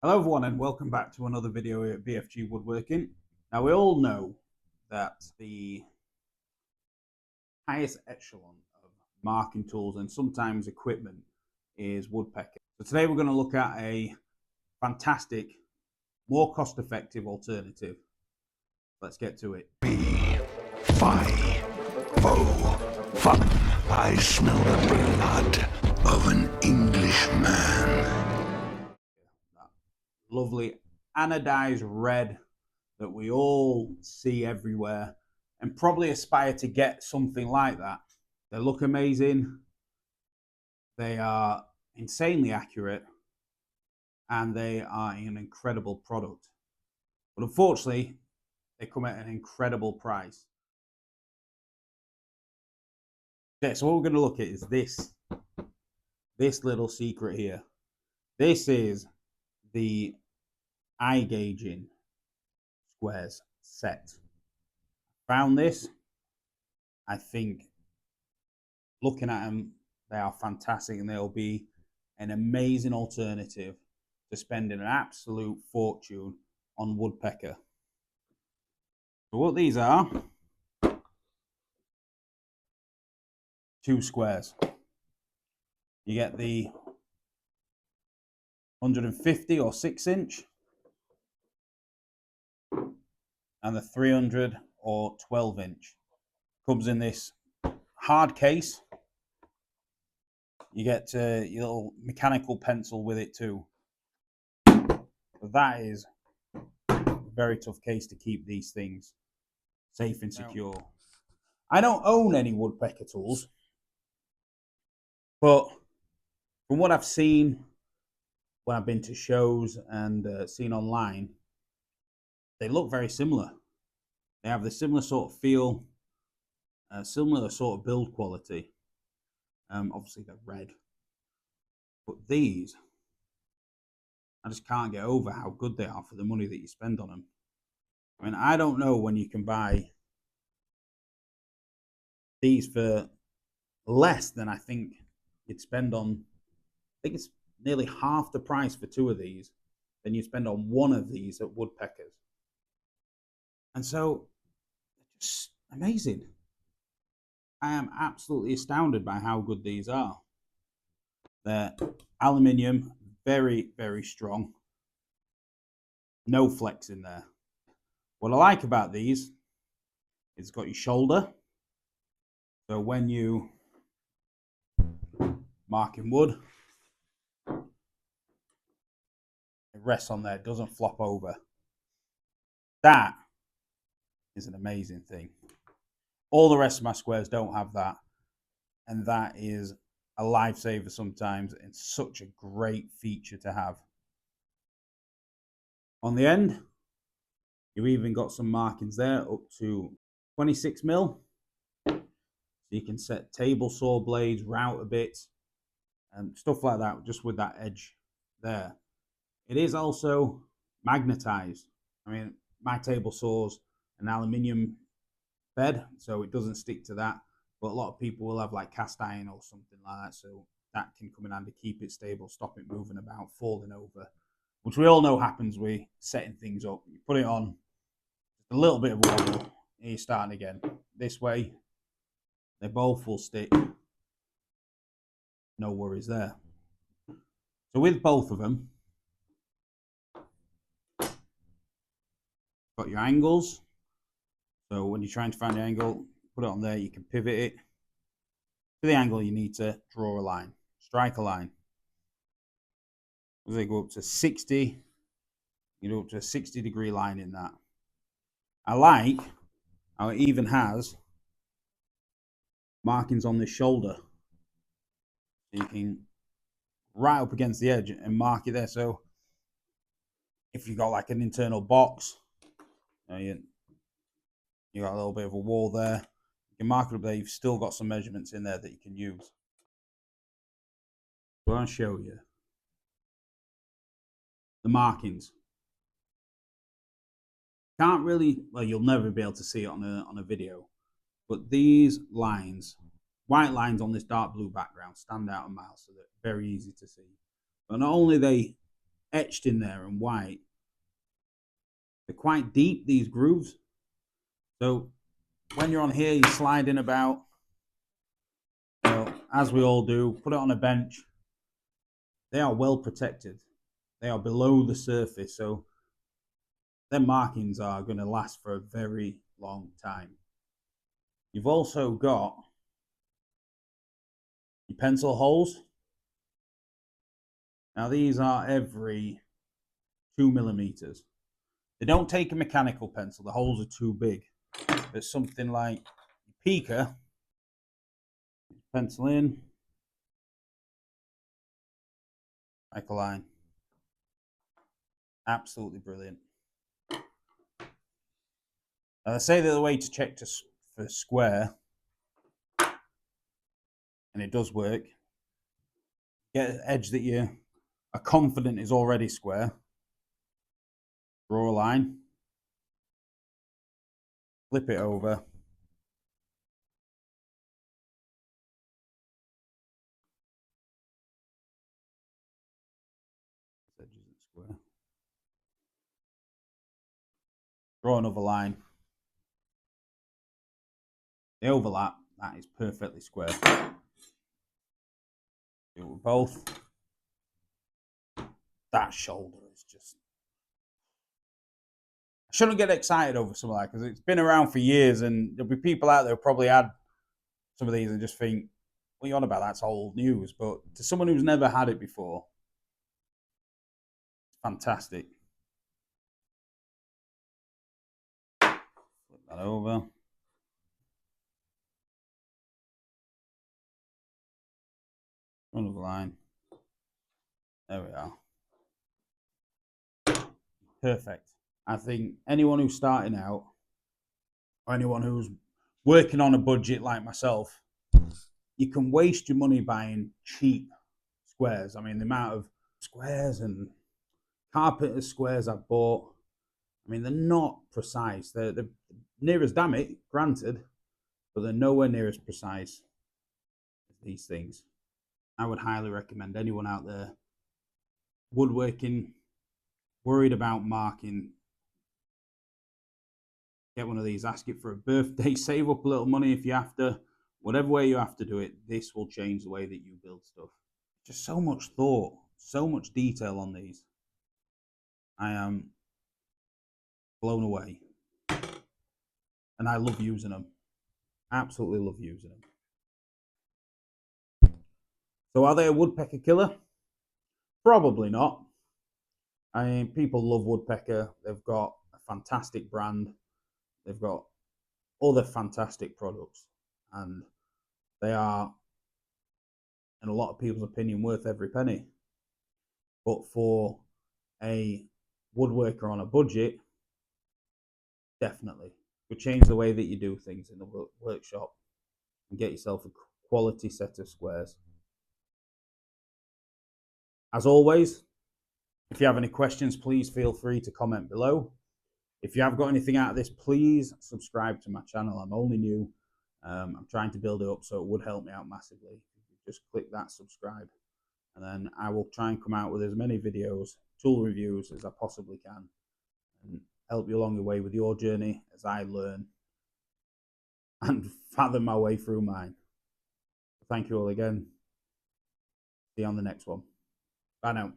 Hello everyone and welcome back to another video here at BFG Woodworking. Now we all know that the highest echelon of marking tools and sometimes equipment is Woodpecker. So today we're going to look at a fantastic, more cost-effective alternative. Let's get to it. Me, fi, fo, fun. I smell the blood of an Englishman. Lovely anodized red that we all see everywhere and probably aspire to get something like that. They look amazing, they are insanely accurate, and they are an incredible product. But unfortunately, they come at an incredible price. Okay, so what we're going to look at is this little secret here. This is the IGaging squares set. Found this. I think looking at them, they are fantastic and they'll be an amazing alternative to spending an absolute fortune on woodpecker. So what these are, two squares. You get the 150 or 6-inch and the 300 or 12-inch. Comes in this hard case. You get your little mechanical pencil with it too. But that is a very tough case to keep these things safe and secure. I don't own any woodpecker tools, but from what I've seen when I've been to shows and seen online, they look very similar. They have the similar sort of feel, similar sort of build quality. Obviously they're red, but these, I just can't get over how good they are for the money that you spend on them. I mean, I don't know when you can buy these for less than I think you'd spend on. I think it's nearly half the price for two of these than you spend on one of these at Woodpeckers. And so, just amazing. I am absolutely astounded by how good these are. They're aluminium, very, very strong. No flex in there. What I like about these is it's got your shoulder. So when you mark in wood, it rests on there, it doesn't flop over. That is an amazing thing. All the rest of my squares don't have that, and that is a lifesaver sometimes and such a great feature to have. On the end, you've even got some markings there up to 26 mil. So you can set table saw blades, router bits, and stuff like that, just with that edge there. It is also magnetized. I mean, my table saw's an aluminium bed, so it doesn't stick to that. But a lot of people will have like cast iron or something like that, so that can come in handy, keep it stable, stop it moving about, falling over, which we all know happens with setting things up. You put it on, a little bit of water, and you're starting again. This way, they both will stick. No worries there. So with both of them, got your angles. So when you're trying to find the angle, put it on there, you can pivot it. To the angle, you need to draw a line, strike a line. As they go up to 60, you go up to a 60-degree line in that. I like how it even has markings on this shoulder. So you can right up against the edge and mark it there. So if you've got like an internal box, you got a little bit of a wall there, you can mark it up there. You've still got some measurements in there that you can use. So I'll show you the markings. Can't really, well, you'll never be able to see it on a video, but these lines, white lines on this dark blue background, stand out a mile, so they're very easy to see. But not only are they etched in there and white. They're quite deep, these grooves. So when you're on here, you're sliding about. So as we all do, put it on a bench. They are well protected. They are below the surface, so their markings are going to last for a very long time. You've also got your pencil holes. Now these are every 2 millimeters. They don't take a mechanical pencil, the holes are too big. But something like Pica, pencil in, make a line. Absolutely brilliant. Now they say that the way to check for square, and it does work, get an edge that you are confident is already square, draw a line, flip it over, this edge isn't square, draw another line, the overlap, that is perfectly square. Do it with both. That shoulder is just... I shouldn't get excited over some of that because it's been around for years and there'll be people out there who probably had some of these and just think, what are you on about? That's old news. But to someone who's never had it before, it's fantastic. Flip that over. Another line. There we are. Perfect. I think anyone who's starting out or anyone who's working on a budget like myself, you can waste your money buying cheap squares. I mean, the amount of squares and carpenter squares I've bought, I mean, they're not precise. They're near as damn it, granted, but they're nowhere near as precise as these things. I would highly recommend anyone out there woodworking, worried about marking, get one of these, ask it for a birthday, save up a little money if you have to. Whatever way you have to do it, this will change the way that you build stuff. Just so much thought, so much detail on these. I am blown away. And I love using them. Absolutely love using them. So are they a woodpecker killer? Probably not. I mean, people love Woodpecker. They've got a fantastic brand. They've got other fantastic products. And they are, in a lot of people's opinion, worth every penny. But for a woodworker on a budget, definitely. Could change the way that you do things in the workshop and get yourself a quality set of squares. As always, if you have any questions, please feel free to comment below. If you have got anything out of this, please subscribe to my channel. I'm only new. I'm trying to build it up, so it would help me out massively. Just click that subscribe, and then I will try and come out with as many videos, tool reviews as I possibly can, and help you along the way with your journey as I learn and fathom my way through mine. Thank you all again. See you on the next one. Bye now.